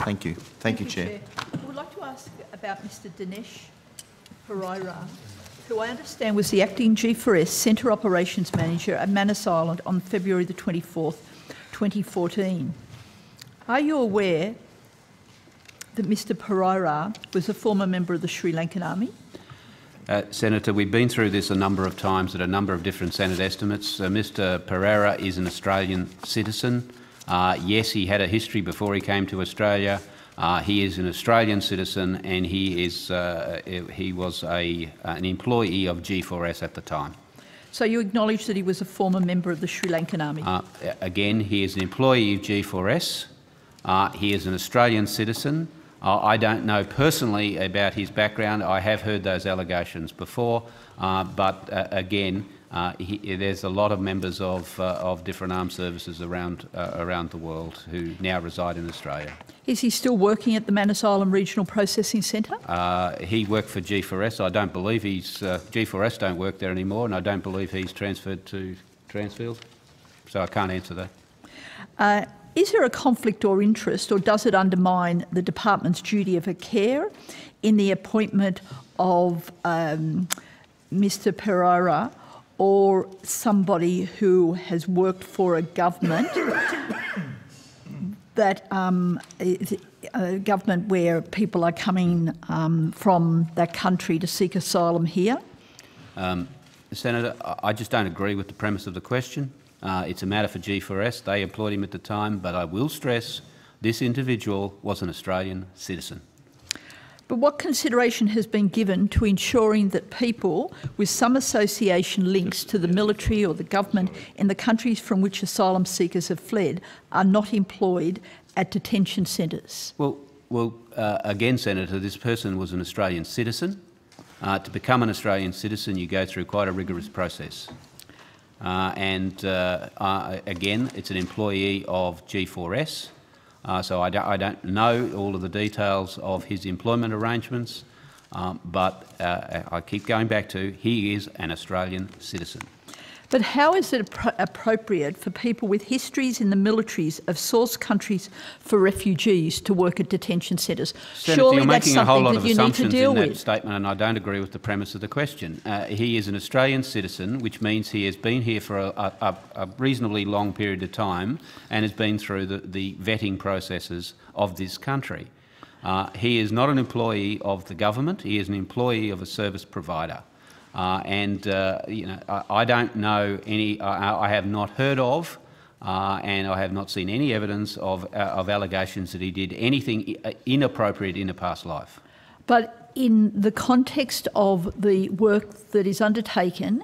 Thank you. Thank you, Chair. I would like to ask about Mr Dinesh Perera, who I understand was the acting G4S Centre Operations Manager at Manus Island on February the 24th, 2014. Are you aware that Mr Perera was a former member of the Sri Lankan Army? Senator, we've been through this a number of times at a number of different Senate estimates. Mr Perera is an Australian citizen. Yes, he had a history before he came to Australia. He is an Australian citizen, and he was an employee of G4S at the time. So you acknowledge that he was a former member of the Sri Lankan Army? Again, he is an employee of G4S. He is an Australian citizen. I don't know personally about his background. I have heard those allegations before, but again, there's a lot of members of different armed services around the world who now reside in Australia. Is he still working at the Manus Island Regional Processing Centre? He worked for G4S. I don't believe G4S don't work there anymore, and I don't believe he's transferred to Transfield, so I can't answer that. Is there a conflict or interest, or does it undermine the department's duty of care in the appointment of Mr Perera or somebody who has worked for a government that is a government where people are coming from that country to seek asylum here? Senator, I just don't agree with the premise of the question. It's a matter for G4S. They employed him at the time, but I will stress this individual was an Australian citizen. But what consideration has been given to ensuring that people with some association links to the military or the government in the countries from which asylum seekers have fled are not employed at detention centres? Well, again, Senator, this person was an Australian citizen. To become an Australian citizen, you go through quite a rigorous process. Again, it's an employee of G4S, so I don't know all of the details of his employment arrangements, but I keep going back to he is an Australian citizen. But how is it appropriate for people with histories in the militaries of source countries for refugees to work at detention centres? Senator, you're making a whole lot of assumptions in that statement, and I don't agree with the premise of the question. He is an Australian citizen, which means he has been here for a reasonably long period of time and has been through the vetting processes of this country. He is not an employee of the government. He is an employee of a service provider. You know, I don't know any. I have not heard of, and I have not seen any evidence of allegations that he did anything inappropriate in a past life. But in the context of the work that is undertaken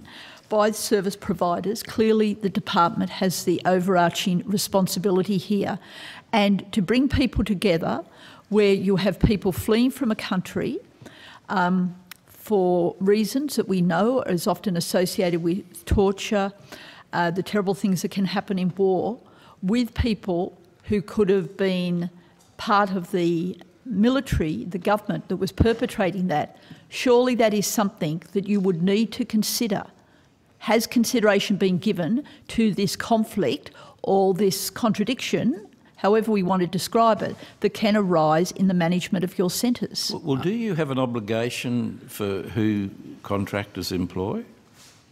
by service providers, clearly the department has the overarching responsibility here, and to bring people together where you have people fleeing from a country. For reasons that we know is often associated with torture, the terrible things that can happen in war, with people who could have been part of the military, the government that was perpetrating that. Surely that is something that you would need to consider. Has consideration been given to this conflict or this contradiction, however we want to describe it, that can arise in the management of your centres? Well, do you have an obligation for who contractors employ?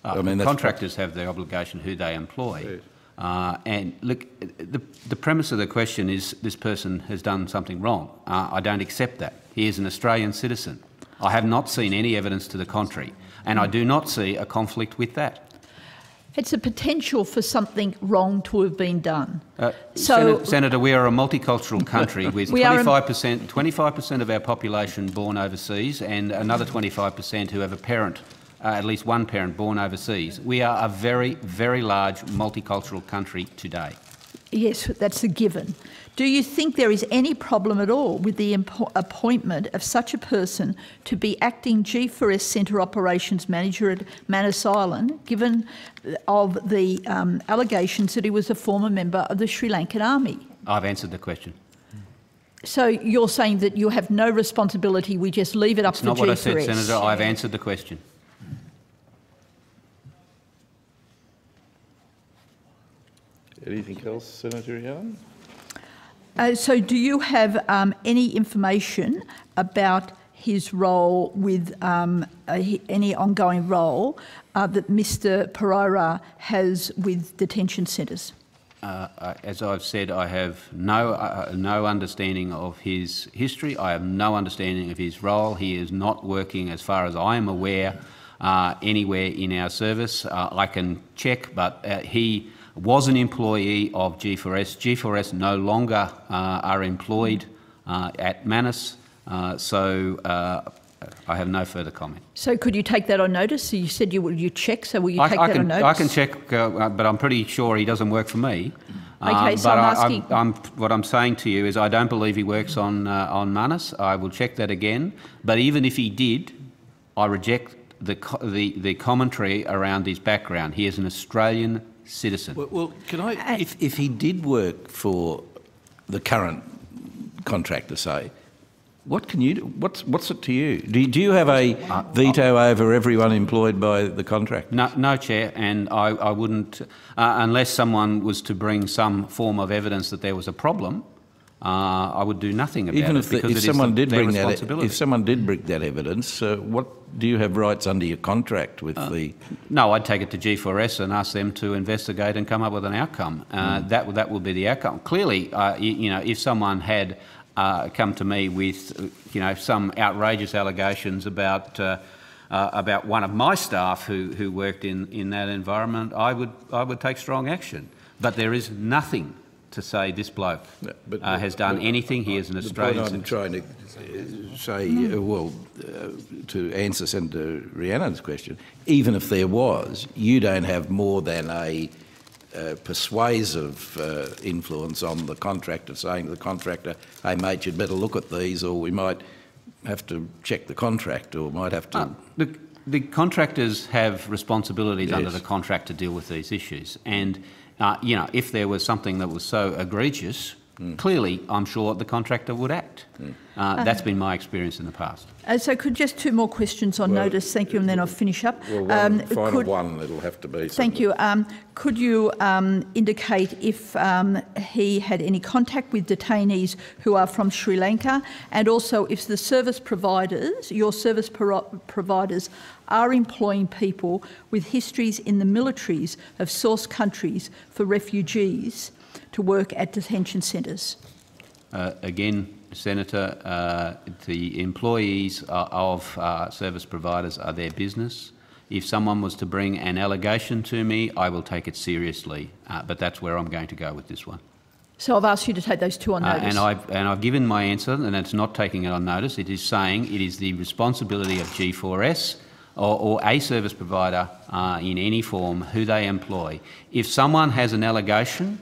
I mean, contractors have the obligation who they employ. Yes. And look, the premise of the question is this person has done something wrong. I don't accept that. He is an Australian citizen. I have not seen any evidence to the contrary, and I do not see a conflict with that. It's a potential for something wrong to have been done. Senator, we are a multicultural country with 25% of our population born overseas and another 25% who have a parent, at least one parent born overseas. We are a very, very large multicultural country today. Yes, that's a given. Do you think there is any problem at all with the appointment of such a person to be acting G4S Centre Operations Manager at Manus Island, given of the allegations that he was a former member of the Sri Lankan Army? I've answered the question. So you're saying that you have no responsibility, we just leave it up to G4S? That's not what I said, Senator. I've answered the question. Anything else, Senator Rhiannon? So do you have any information about his role with any ongoing role that Mr Perera has with detention centres? As I've said, I have no understanding of his history. I have no understanding of his role. He is not working, as far as I am aware, anywhere in our service. I can check, but he was an employee of G4S. G4S no longer are employed at Manus, so I have no further comment. So could you take that on notice? So you said you check, so will you take that on notice? I can check, but I'm pretty sure he doesn't work for me. Okay, so but I'm asking... what I'm saying to you is I don't believe he works on Manus. I will check that again. But even if he did, I reject the commentary around his background. He is an Australian citizen. Well, can I... If he did work for the current contractor, say, what can you do? What's it to you? Do you have a veto over everyone employed by the contractor? No, Chair, and I wouldn't, unless someone was to bring some form of evidence that there was a problem, I would do nothing about it because it is their responsibility. If someone did bring that evidence, what do you have rights under your contract with the? No, I'd take it to G4S and ask them to investigate and come up with an outcome. That would be the outcome. Clearly, if someone had come to me with, some outrageous allegations about one of my staff who worked in that environment, I would take strong action. But there is nothing to say this bloke has done anything. He is an Australian citizen. The point I'm trying to say, to answer Senator Rhiannon's question, even if there was, you don't have more than a persuasive influence on the contractor, saying to the contractor, hey mate, you'd better look at these, or we might have to check the contract, or might have to... The contractors have responsibilities under the contract to deal with these issues, and if there was something that was so egregious, clearly I'm sure the contractor would act. That's been my experience in the past. So could just two more questions on notice, thank you, and then I'll finish up. Well, one, it'll have to be. Thank you. Could you indicate if he had any contact with detainees who are from Sri Lanka, and also if the service providers, your service providers, are employing people with histories in the militaries of source countries for refugees to work at detention centres? Again, Senator, the employees of service providers are their business. If someone was to bring an allegation to me, I will take it seriously, but that's where I'm going to go with this one. So I've asked you to take those two on notice. And I've given my answer, and it's not taking it on notice. It is saying it is the responsibility of G4S or a service provider in any form who they employ. If someone has an allegation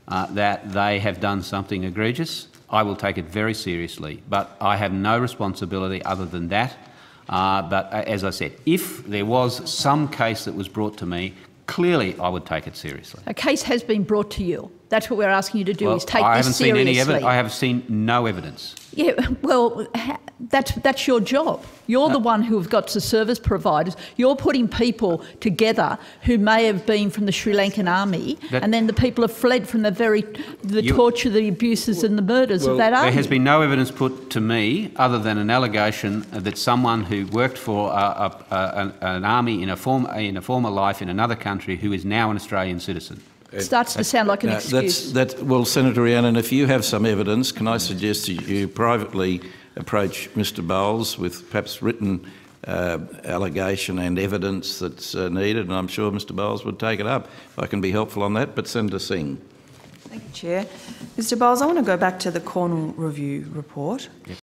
that they have done something egregious, I will take it very seriously, but I have no responsibility other than that. But as I said, if there was some case that was brought to me, clearly I would take it seriously. A case has been brought to you. That's what we're asking you to do, is take I this haven't seriously. seen any evidence. I have seen no evidence. Yeah, well, that's your job. You're the one who have got the service providers. You're putting people together who may have been from the Sri Lankan army, and then the people have fled from the torture, the abuses and the murders of that army. There has been no evidence put to me other than an allegation that someone who worked for an army in a former life in another country who is now an Australian citizen. It starts to sound like an excuse. Well, Senator Rhiannon, if you have some evidence, can I suggest that you privately approach Mr Bowles with perhaps written allegation and evidence that's needed, and I'm sure Mr Bowles would take it up. I can be helpful on that, but Senator Singh. Thank you, Chair. Mr Bowles, I want to go back to the Cornwall Review report. Yep.